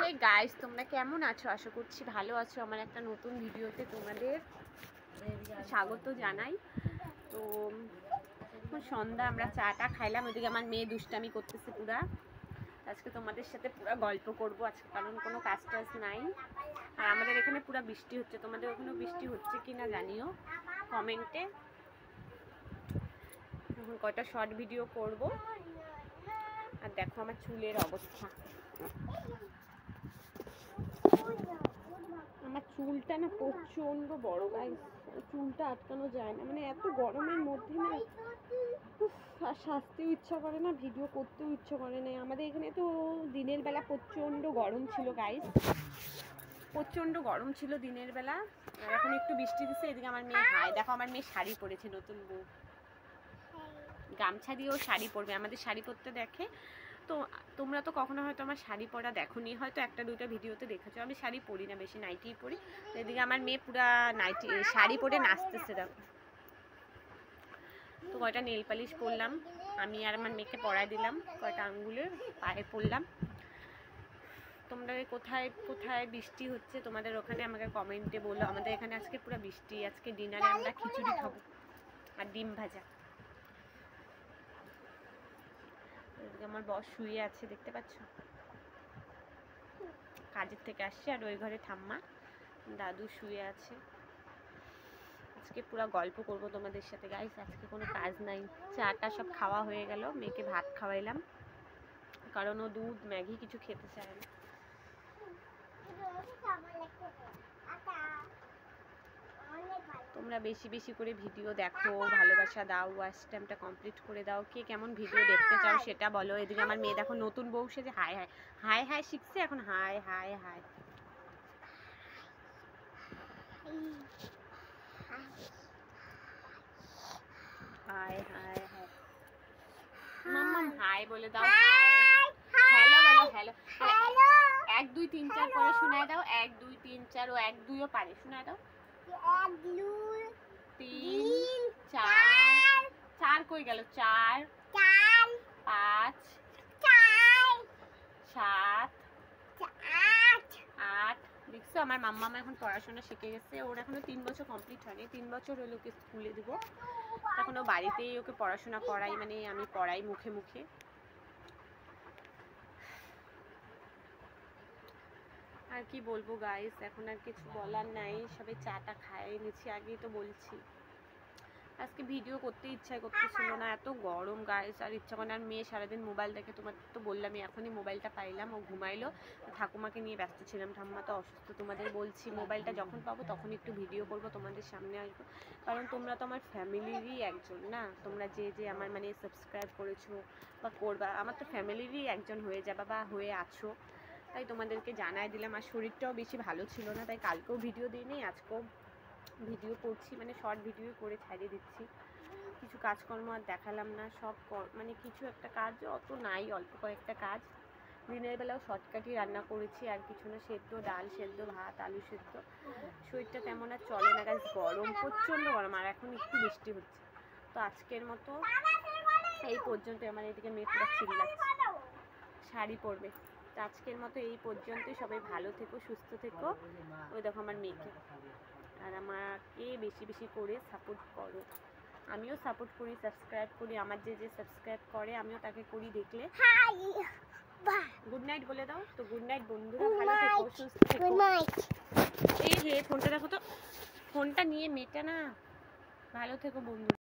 Hey guys, তোমরা কেমন আছো? আশা করছি ভালো আছো। আমার একটা নতুন ভিডিওতে তোমাদের স্বাগত জানাই। তো সন্ধ্যা আমরা চাটা খাইলাম, ওইদিকে আমার মেয়ে দুষ্টামি করতেছে পুরা। আজকে তোমাদের সাথে পুরা গল্প করব আজকে, কারণ কোনো কাজ টাজ নাই। আর আমাদের এখানে পুরা বৃষ্টি হচ্ছে, তোমাদের ওখানেও বৃষ্টি হচ্ছে কিনা জানিও কমেন্টে। এখন কয়টা শর্ট ভিডিও করব। আর দেখো আমার চুলের অবস্থা, আমার চুলটা না প্রচন্ড বড় গাইস, চুলটা আটকানো যায় না, মানে এত গরমের মধ্যে না আর সাজতেও ইচ্ছা করে না, ভিডিও করতেও ইচ্ছা করে না। আমাদের এখানে তো দিনের বেলা প্রচন্ড গরম ছিল গাইস, প্রচন্ড গরম ছিল দিনের বেলা। আর এখন একটু বৃষ্টি দিচ্ছে। এদিকে আমার মেয়ে হাই, দেখো আমার মেয়ে শাড়ি পরেছে, নতুন বউ গামছা দিয়েও শাড়ি পরবে, আমাদের শাড়ি পরতে দেখে। তো তোমরা তো কখনো হয়তো আমার শাড়ি পরা দেখোনি, হয়তো একটা দুটো ভিডিওতে দেখেছো। আমি শাড়ি পরি না, বেশি নাইটিই পরি। এদিকে আমার মেয়ে পুরা নাইটি শাড়ি পরে নাচতেছে দেখো। তো কয়টা নেল পালিশ পরলাম আমি, আর আমার মেয়েকে পরাই দিলাম, কয়টা আঙ্গুলের পায়ে পরলাম। তোমরা কোথায় কোথায় বৃষ্টি হচ্ছে তোমাদের ওখানে আমাকে কমেন্টে বলো। আমাদের এখানে আজকে পুরো বৃষ্টি। আজকে ডিনারে আমরা খিচুড়ি খাবো আর ডিম ভাজা। আমার বস শুয়ে আছে, দেখতে পাচ্ছ, কাজের থেকে আসছে। আর ওই ঘরে ঠাম্মা দাদু শুয়ে আছে। আজকে পুরো গল্প করব তোমাদের সাথে গাইস। আজকে কোনো কাজ নাই, চাটা সব খাওয়া হয়ে গেল, মেয়েকে ভাত খাওয়াইলাম, কারণ ও দুধ ম্যাগি কিছু খেতে চায় না। তোমরা বেশি বেশি করে ভিডিও দেখো, ভালোবাসা দাও, ওয়াচ টাইমটা কমপ্লিট করে দাও। কে কেমন ভিডিও দেখতে চাও সেটা বলো। এদিকে আমার মেয়ে দেখো নতুন বউ সেজে হাই হাই হাই হাই শিখছে এখন, high high high high high high মাম্মাম হাই বলে দাও, হ্যালো বলো, হ্যালো 1 2 3 4 করে শোনায় দাও। 1 2 3 4, ও 1 2ও পারে, শোনায় দাও। 1 2 3 4, 4 কই গেল, 4 4 5 4 7 8 8। দেখছো আমার মাম্মামা এখন পড়াশোনা শিখে গেছে। ওর এখনো 3 বছর কমপ্লিট হয়নি, 3 বছর হলে ওকে স্কুলে দিব। তখন ও বাড়িতেই ওকে পড়াশোনা করাই, মানে আমি পড়াই মুখে মুখে। আর কি বলবো গাইস, এখন আর কিছু বলার নাই। সবাই চাটা খাইয়ে নিচ্ছি, আগেই তো বলছি। আজকে ভিডিও করতে ইচ্ছা করতেছিল না, এত গরম গাইস, আর ইচ্ছা করে না। আর মেয়ে সারাদিন মোবাইল দেখে, তোমার তো বললামই, এখনই মোবাইলটা পাইলাম, ও ঘুমাইলো। ঠাকুমাকে নিয়ে ব্যস্ত ছিলাম, ঠাম্মা তো অসুস্থ। তোমাদের বলছি মোবাইলটা যখন পাবো তখন একটু ভিডিও করবো, তোমাদের সামনে আসবো। কারণ তোমরা তো আমার ফ্যামিলিরই একজন না, তোমরা যে যে আমার মানে সাবস্ক্রাইব করেছো বা করবা, আমার তো ফ্যামিলিরই একজন হয়ে যাবা বা হয়ে আছো। তাই তোমাদেরকে জানাই দিলাম। আর শরীরটাও বেশি ভালো ছিল না, তাই কালকেও ভিডিও দিইনি, আজকেও ভিডিও করছি, মানে শর্ট ভিডিও করে ছাড়িয়ে দিচ্ছি। কিছু কাজকর্ম আর দেখালাম না, সব মানে কিছু একটা কাজ অত নাই, অল্প কয়েকটা কাজ। দিনের বেলাও শর্টকাটই রান্না করেছি, আর কিছু না, সেদ্ধ ডাল, সেদ্ধ ভাত, আলু সেদ্ধ। শরীরটা তেমন আর চলে না গাছ, গরম, প্রচণ্ড গরম। আর এখন একটু বৃষ্টি হচ্ছে। তো আজকের মতো এই পর্যন্ত। আমার এদিকে মেয়ে পুরো চিল্লাচ্ছে, শাড়ি পরবে। তো আজকের মতো এই পর্যন্তই। সবাই ভালো থেকো, সুস্থ থেকো। ওই দেখো আমার মেয়েকে। আর আমাকে বেশি বেশি করে সাপোর্ট করো, আমিও সাপোর্ট করি, সাবস্ক্রাইব করি। আমার যে যে সাবস্ক্রাইব করে আমিও তাকে করি দেখলে। গুড নাইট বলে দাও। তো গুড নাইট বন্ধুরা, ভালো থেকো, সুস্থ থেকো। এই হে ফোনটা দেখো তো, ফোনটা নিয়ে মেয়েটা না, ভালো থেকো বন্ধু।